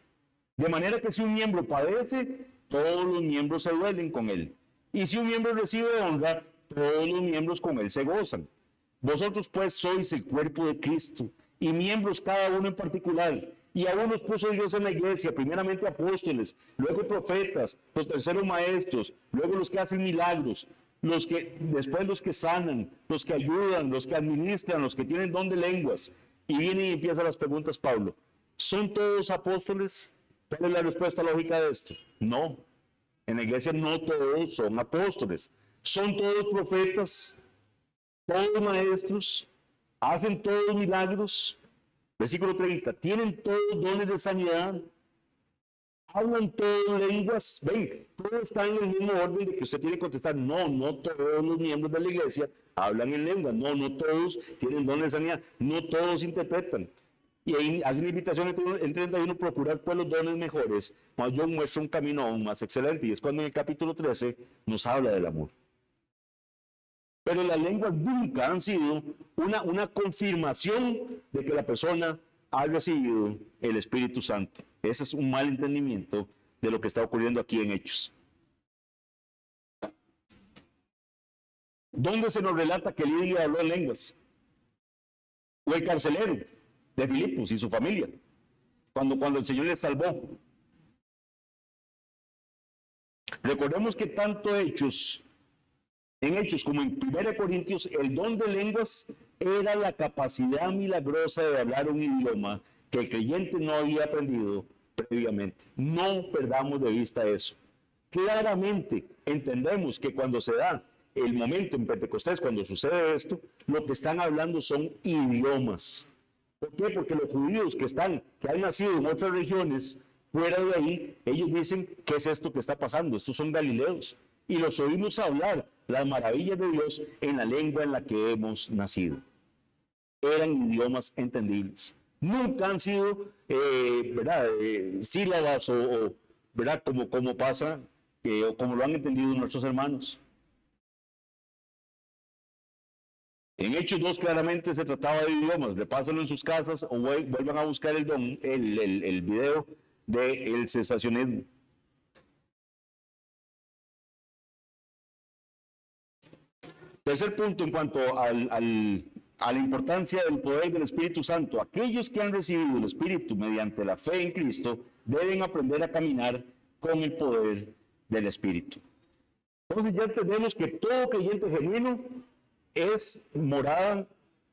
[SPEAKER 1] De manera que si un miembro padece, todos los miembros se duelen con él. Y si un miembro recibe honra, todos los miembros con él se gozan. Vosotros pues sois el cuerpo de Cristo, y miembros cada uno en particular. Y a unos puso Dios en la iglesia, primeramente apóstoles, luego profetas, los terceros maestros, luego los que hacen milagros, después los que sanan, los que ayudan, los que administran, los que tienen don de lenguas. Y viene y empieza las preguntas Pablo. ¿Son todos apóstoles? ¿Cuál es la respuesta lógica de esto? No. En la iglesia no todos son apóstoles. ¿Son todos profetas? ¿Todos maestros? ¿Hacen todos milagros? Versículo 30. ¿Tienen todos dones de sanidad? ¿Hablan todas lenguas? Ven, todos están en el mismo orden de que usted tiene que contestar. No, no todos los miembros de la iglesia hablan en lengua. No, no todos tienen dones de sanidad. No todos interpretan. Y ahí hace una invitación en 31, procurar pues los dones mejores, mas yo muestro un camino aún más excelente. Y es cuando en el capítulo 13 nos habla del amor. Pero las lenguas nunca han sido una confirmación de que la persona ha recibido el Espíritu Santo. Ese es un mal entendimiento de lo que está ocurriendo aquí en Hechos. ¿Dónde se nos relata que Lidia habló en lenguas? O el carcelero de Filipos y su familia, cuando el Señor les salvó. Recordemos que tanto en Hechos como en 1 Corintios, el don de lenguas era la capacidad milagrosa de hablar un idioma que el creyente no había aprendido previamente. No perdamos de vista eso. Claramente entendemos que cuando se da el momento en Pentecostés, cuando sucede esto, lo que están hablando son idiomas. ¿Por qué? Porque los judíos que han nacido en otras regiones, fuera de ahí, ellos dicen, ¿qué es esto que está pasando? Estos son galileos. Y los oímos hablar las maravillas de Dios en la lengua en la que hemos nacido. Eran idiomas entendibles. Nunca han sido, sílabas ¿verdad? Como pasa, o como lo han entendido nuestros hermanos. En Hechos 2 claramente se trataba de idiomas. Repásenlo en sus casas o vuelvan a buscar el video del cesacionismo. Tercer punto en cuanto a la importancia del poder del Espíritu Santo. Aquellos que han recibido el Espíritu mediante la fe en Cristo deben aprender a caminar con el poder del Espíritu. Entonces ya entendemos que todo creyente genuino es morada,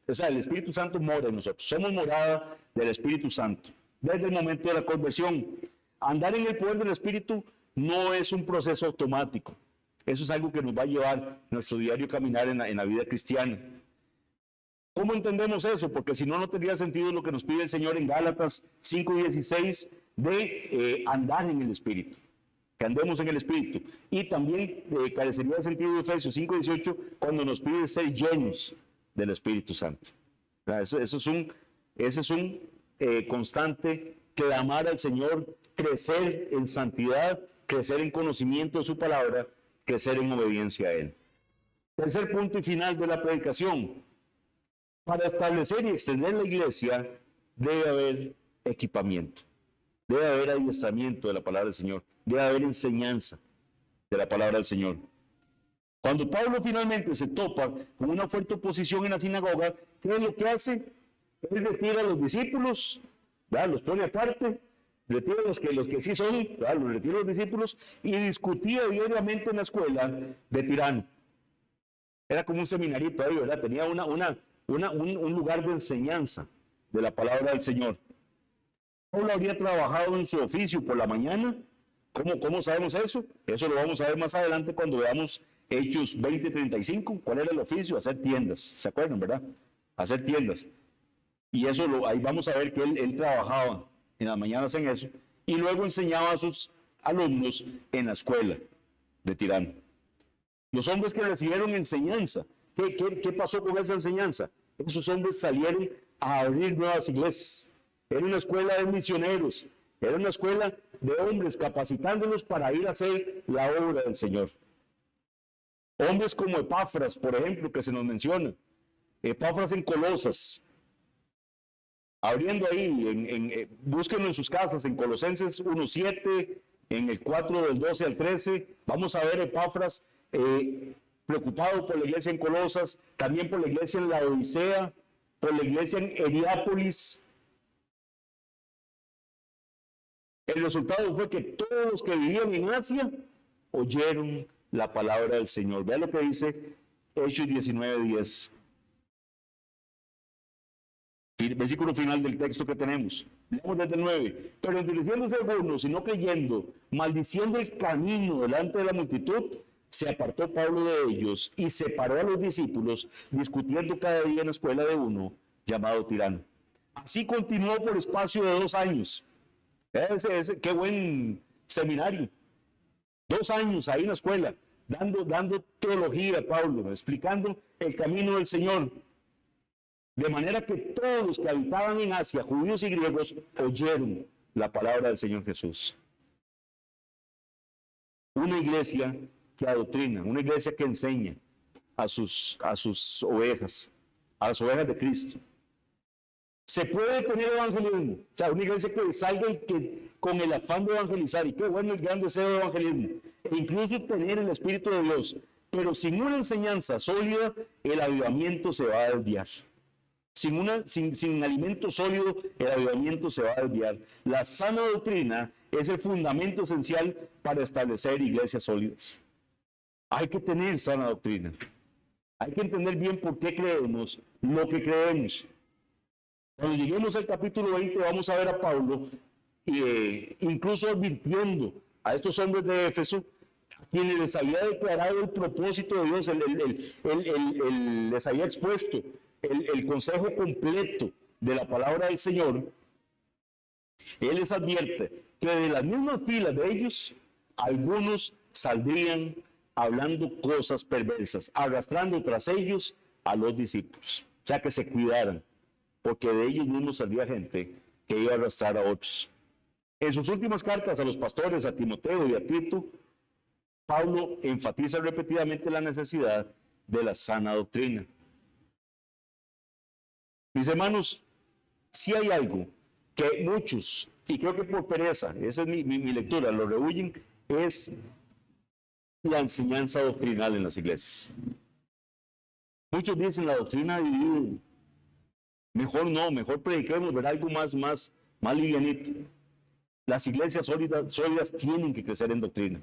[SPEAKER 1] o sea, el Espíritu Santo mora en nosotros. Somos morada del Espíritu Santo. Desde el momento de la conversión, andar en el poder del Espíritu no es un proceso automático. Eso es algo que nos va a llevar nuestro diario caminar en la vida cristiana. ¿Cómo entendemos eso? Porque si no, no tendría sentido lo que nos pide el Señor en Gálatas 5:16 de andar en el Espíritu. Que andemos en el Espíritu. Y también carecería de sentido de Efesios 5:18 cuando nos pide ser llenos del Espíritu Santo. Ese es un constante clamar al Señor crecer en santidad, crecer en conocimiento de su palabra, crecer en obediencia a Él. Tercer punto y final de la predicación. Para establecer y extender la iglesia debe haber equipamiento, debe haber adiestramiento de la palabra del Señor, debe haber enseñanza de la palabra del Señor. Cuando Pablo finalmente se topa con una fuerte oposición en la sinagoga, ¿qué es lo que hace? Él retira a los discípulos, ¿verdad? Los pone aparte, retira a los que sí son, ¿verdad? Los retira a los discípulos y discutía diariamente en la escuela de Tirano. Era como un seminarito ahí, ¿verdad? Tenía un lugar de enseñanza de la palabra del Señor. Pablo habría trabajado en su oficio por la mañana. ¿Cómo sabemos eso? Eso lo vamos a ver más adelante cuando veamos Hechos 20:35. ¿Cuál era el oficio? Hacer tiendas. ¿Se acuerdan, verdad? Hacer tiendas. Y eso ahí vamos a ver que él trabajaba en las mañanas en eso. Y luego enseñaba a sus alumnos en la escuela de Tirano. Los hombres que recibieron enseñanza, ¿qué pasó con esa enseñanza? Esos hombres salieron a abrir nuevas iglesias. Era una escuela de misioneros, era una escuela de hombres capacitándolos para ir a hacer la obra del Señor. Hombres como Epafras, por ejemplo, que se nos menciona. Epafras en Colosas. Abriendo ahí, búsquenlo en sus casas, en Colosenses 1:7, en el 4 del 12 al 13. Vamos a ver Epafras preocupado por la iglesia en Colosas, también por la iglesia en la Odisea, por la iglesia en Heriápolis. El resultado fue que todos los que vivían en Asia oyeron la palabra del Señor. Vean lo que dice Hechos 19:10. Versículo final del texto que tenemos. Leemos desde el 9. Pero endureciéndose algunos y no creyendo, maldiciendo el camino delante de la multitud, se apartó Pablo de ellos y separó a los discípulos, discutiendo cada día en la escuela de uno llamado Tirano. Así continuó por espacio de 2 años. Qué buen seminario. 2 años ahí en la escuela, dando teología, Pablo, explicando el camino del Señor. De manera que todos los que habitaban en Asia, judíos y griegos, oyeron la palabra del Señor Jesús. Una iglesia que adoctrina, una iglesia que enseña a sus ovejas, a las ovejas de Cristo. Se puede tener evangelismo, o sea, una iglesia que salga y que con el afán de evangelizar, y qué bueno el gran deseo de evangelismo, e incluso tener el Espíritu de Dios, pero sin una enseñanza sólida, el avivamiento se va a desviar. Sin alimento sólido, el avivamiento se va a desviar. La sana doctrina es el fundamento esencial para establecer iglesias sólidas. Hay que tener sana doctrina. Hay que entender bien por qué creemos lo que creemos. Cuando lleguemos al capítulo 20 vamos a ver a Pablo incluso advirtiendo a estos hombres de Éfeso, a quienes les había declarado el propósito de Dios, les había expuesto el consejo completo de la palabra del Señor. Él les advierte que de las mismas filas de ellos, algunos saldrían hablando cosas perversas, arrastrando tras ellos a los discípulos. O sea, que se cuidaran, porque de ellos mismos saldría gente que iba a arrastrar a otros. En sus últimas cartas a los pastores, a Timoteo y a Tito, Pablo enfatiza repetidamente la necesidad de la sana doctrina. Mis hermanos, si hay algo que muchos, y creo que por pereza, esa es mi lectura, lo rehuyen, es la enseñanza doctrinal en las iglesias. Muchos dicen la doctrina divide. Mejor no, mejor prediquemos ver algo más livianito. Las iglesias sólidas tienen que crecer en doctrina.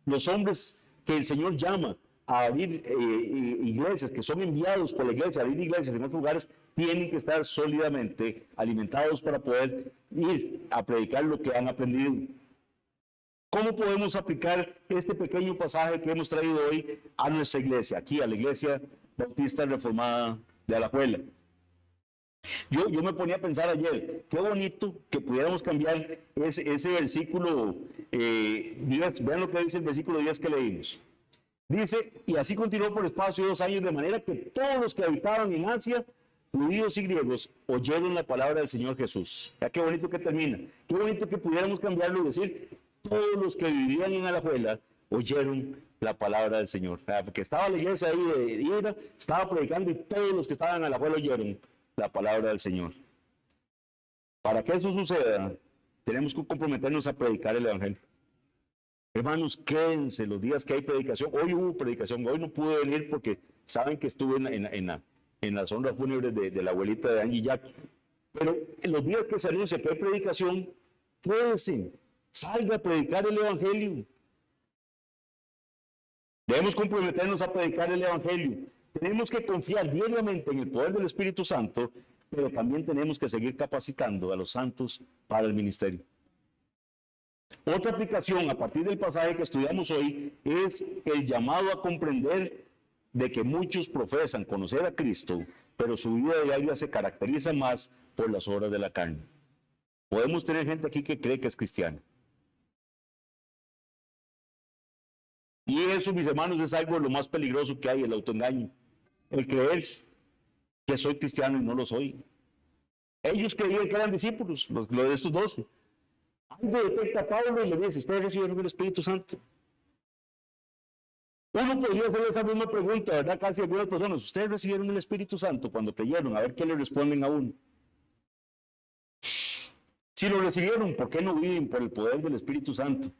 [SPEAKER 1] Los hombres que el Señor llama a abrir iglesias, que son enviados por la iglesia a abrir iglesias en otros lugares, tienen que estar sólidamente alimentados para poder ir a predicar lo que han aprendido. ¿Cómo podemos aplicar este pequeño pasaje que hemos traído hoy a nuestra iglesia, aquí a la Iglesia Bautista Reformada de Alajuela? Yo me ponía a pensar ayer, qué bonito que pudiéramos cambiar ese versículo 10, vean lo que dice el versículo 10 que leímos. Dice, y así continuó por espacio de 2 años, de manera que todos los que habitaban en Asia, judíos y griegos, oyeron la palabra del Señor Jesús. Ya qué bonito que termina. Qué bonito que pudiéramos cambiarlo y decir, todos los que vivían en Alajuela oyeron la palabra del Señor. Porque estaba la iglesia ahí de Ibra, estaba predicando y todos los que estaban en Alajuela oyeron la palabra del Señor. Para que eso suceda, tenemos que comprometernos a predicar el Evangelio. Hermanos, quédense los días que hay predicación. Hoy hubo predicación, hoy no pude venir porque saben que estuve en las honras fúnebres de la abuelita de Angie Jack. Pero en los días que se anuncia que hay predicación, quédense, salga a predicar el Evangelio. Debemos comprometernos a predicar el Evangelio. Tenemos que confiar diariamente en el poder del Espíritu Santo, pero también tenemos que seguir capacitando a los santos para el ministerio. Otra aplicación a partir del pasaje que estudiamos hoy es el llamado a comprender de que muchos profesan conocer a Cristo, pero su vida diaria se caracteriza más por las obras de la carne. Podemos tener gente aquí que cree que es cristiana. Y eso, mis hermanos, es algo de lo más peligroso que hay, el autoengaño. El creer que soy cristiano y no lo soy. Ellos creían que eran discípulos, los de estos 12. Algo detecta Pablo y le dice, ¿ustedes recibieron el Espíritu Santo? Uno podría hacer esa misma pregunta, ¿verdad? Casi a algunas personas, ¿ustedes recibieron el Espíritu Santo cuando creyeron? A ver qué le responden a uno. Si lo recibieron, ¿por qué no viven por el poder del Espíritu Santo?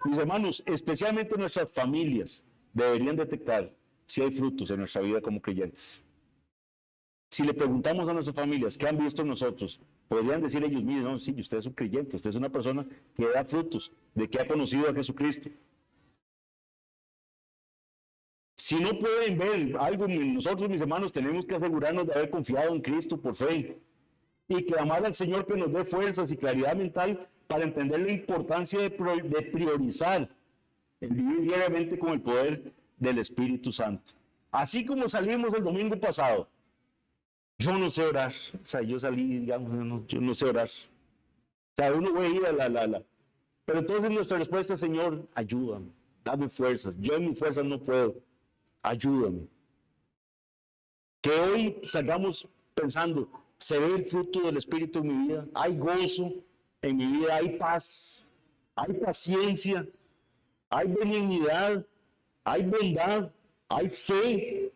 [SPEAKER 1] Mis hermanos, especialmente nuestras familias deberían detectar si hay frutos en nuestra vida como creyentes. Si le preguntamos a nuestras familias qué han visto en nosotros, podrían decir ellos, miren, no, sí, usted es un creyente, usted es una persona que da frutos, de que ha conocido a Jesucristo. Si no pueden ver algo en nosotros, mis hermanos, tenemos que asegurarnos de haber confiado en Cristo por fe y clamar al Señor que nos dé fuerzas y claridad mental para entender la importancia de priorizar el vivir diariamente con el poder del Espíritu Santo. Así como salimos el domingo pasado, yo no sé orar, o sea, yo salí, digamos, yo no sé orar. O sea, uno va a ir Pero entonces nuestra respuesta es, Señor, ayúdame, dame fuerzas. Yo en mis fuerzas no puedo, ayúdame. Que hoy salgamos pensando, se ve el fruto del Espíritu en mi vida, hay gozo en mi vida, hay paz, hay paciencia, hay benignidad, hay bondad, hay fe,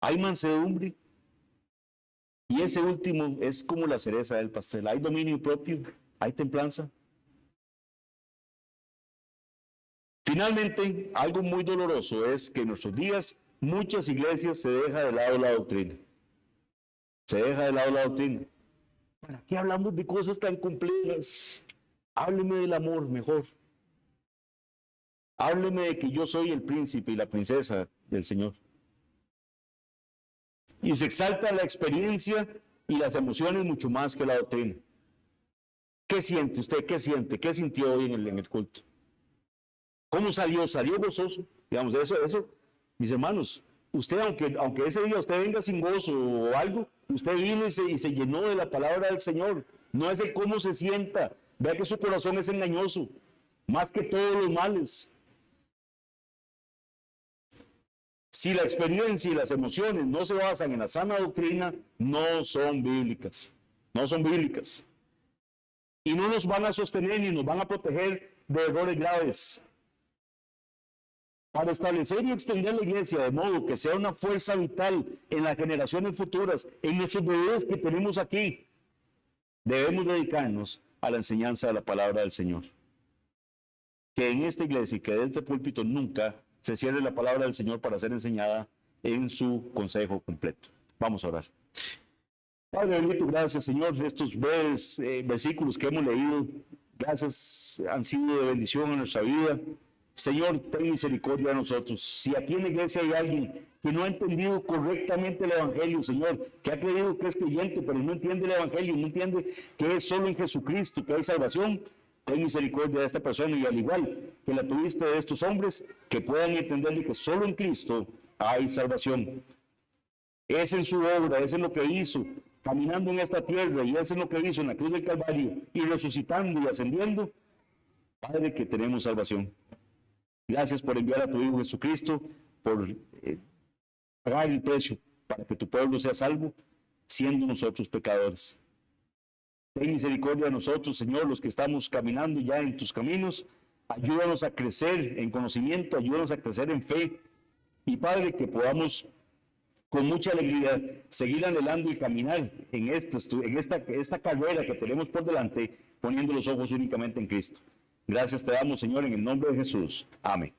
[SPEAKER 1] hay mansedumbre. Y ese último es como la cereza del pastel. Hay dominio propio, hay templanza. Finalmente, algo muy doloroso es que en nuestros días muchas iglesias se deja de lado la doctrina. Se deja de lado la doctrina. ¿Para qué hablamos de cosas tan complejas? Hábleme del amor mejor. Hábleme de que yo soy el príncipe y la princesa del Señor. Y se exalta la experiencia y las emociones mucho más que la doctrina. ¿Qué siente usted? ¿Qué siente? ¿Qué sintió hoy en el culto? ¿Cómo salió? ¿Salió gozoso? Digamos, eso, mis hermanos, usted, aunque ese día usted venga sin gozo o algo, usted vino y se llenó de la palabra del Señor. No es el cómo se sienta. Vea que su corazón es engañoso, más que todos los males. Si la experiencia y las emociones no se basan en la sana doctrina, no son bíblicas. No son bíblicas. Y no nos van a sostener ni nos van a proteger de errores graves. Para establecer y extender la iglesia de modo que sea una fuerza vital en las generaciones futuras, en nuestros bebés que tenemos aquí, debemos dedicarnos a la enseñanza de la palabra del Señor. Que en esta iglesia y que desde este púlpito nunca se cierre la palabra del Señor para ser enseñada en su consejo completo. Vamos a orar. Padre bendito, gracias Señor, estos breves versículos que hemos leído, gracias, han sido de bendición en nuestra vida. Señor, ten misericordia de nosotros. Si aquí en la iglesia hay alguien que no ha entendido correctamente el Evangelio, Señor, que ha creído que es creyente, pero no entiende el Evangelio, no entiende que es solo en Jesucristo que hay salvación, ten misericordia de esta persona y al igual que la tuviste de estos hombres, que puedan entender que solo en Cristo hay salvación. Es en su obra, es en lo que hizo, caminando en esta tierra, y es en lo que hizo en la cruz del Calvario, y resucitando y ascendiendo, Padre, que tenemos salvación. Gracias por enviar a tu Hijo Jesucristo por pagar el precio para que tu pueblo sea salvo, siendo nosotros pecadores. Ten misericordia de nosotros, Señor, los que estamos caminando ya en tus caminos. Ayúdanos a crecer en conocimiento, ayúdanos a crecer en fe. Y Padre, que podamos con mucha alegría seguir anhelando y caminar en esta carrera que tenemos por delante, poniendo los ojos únicamente en Cristo. Gracias te damos, Señor, en el nombre de Jesús. Amén.